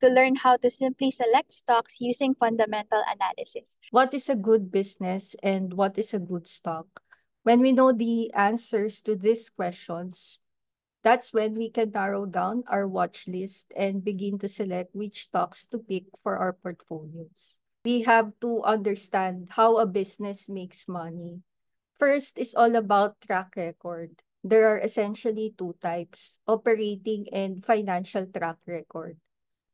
to learn how to simply select stocks using fundamental analysis. What is a good business and what is a good stock? When we know the answers to these questions, that's when we can narrow down our watch list and begin to select which stocks to pick for our portfolios. We have to understand how a business makes money. First is all about track record. There are essentially two types, operating and financial track record.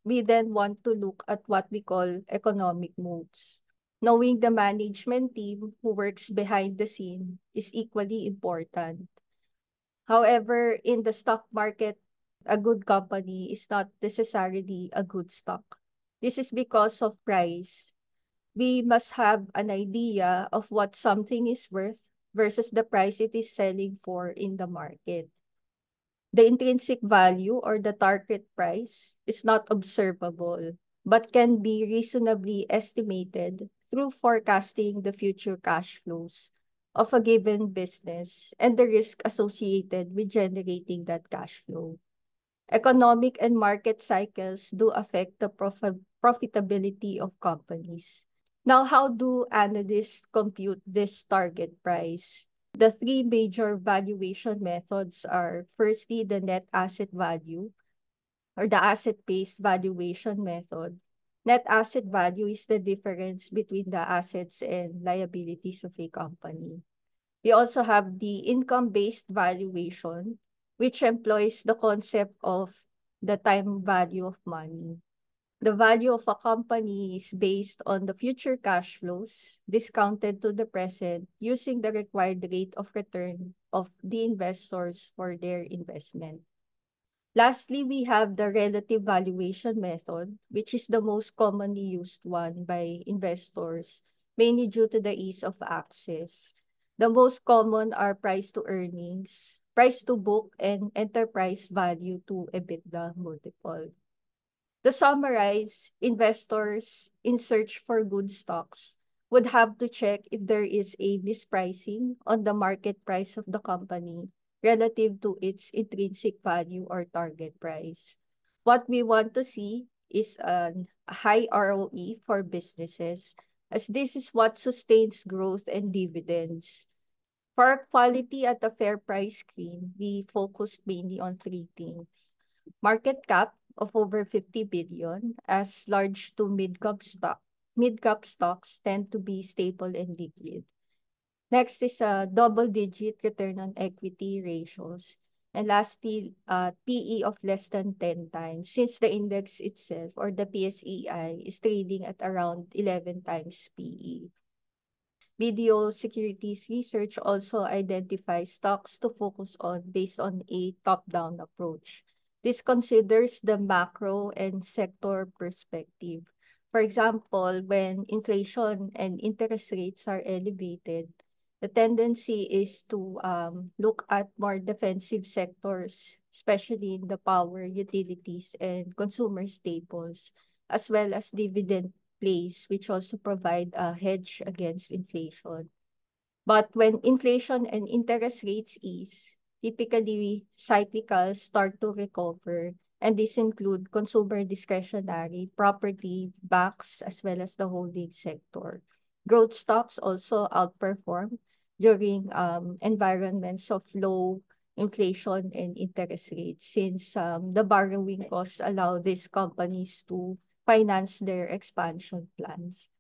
We then want to look at what we call economic moves. Knowing the management team who works behind the scene is equally important. However, in the stock market, a good company is not necessarily a good stock. This is because of price. We must have an idea of what something is worth versus the price it is selling for in the market. The intrinsic value or the target price is not observable, but can be reasonably estimated through forecasting the future cash flows of a given business and the risk associated with generating that cash flow. Economic and market cycles do affect the profitability of companies. Now, how do analysts compute this target price? The three major valuation methods are firstly the net asset value or the asset-based valuation method. Net asset value is the difference between the assets and liabilities of a company. We also have the income-based valuation, which employs the concept of the time value of money. The value of a company is based on the future cash flows discounted to the present using the required rate of return of the investors for their investment. Lastly, we have the relative valuation method, which is the most commonly used one by investors, mainly due to the ease of access. The most common are price to earnings, price to book, and enterprise value to EBITDA multiple. To summarize, investors in search for good stocks would have to check if there is a mispricing on the market price of the company relative to its intrinsic value or target price. What we want to see is a high ROE for businesses, as this is what sustains growth and dividends. For our quality at a fair price screen, we focused mainly on three things. Market cap of over 50 billion, as large to mid-cap stocks tend to be stable and liquid. Next is double-digit return on equity ratios. And lastly, PE of less than 10 times, since the index itself or the PSEI is trading at around 11 times PE. BDO Securities Research also identifies stocks to focus on based on a top-down approach. This considers the macro and sector perspective. For example, when inflation and interest rates are elevated, the tendency is to look at more defensive sectors, especially in the power, utilities, and consumer staples, as well as dividend plays, which also provide a hedge against inflation. But when inflation and interest rates ease, typically cyclicals start to recover, and these include consumer discretionary, property, banks, as well as the holding sector. Growth stocks also outperform during environments of low inflation and interest rates, since the borrowing costs allow these companies to finance their expansion plans.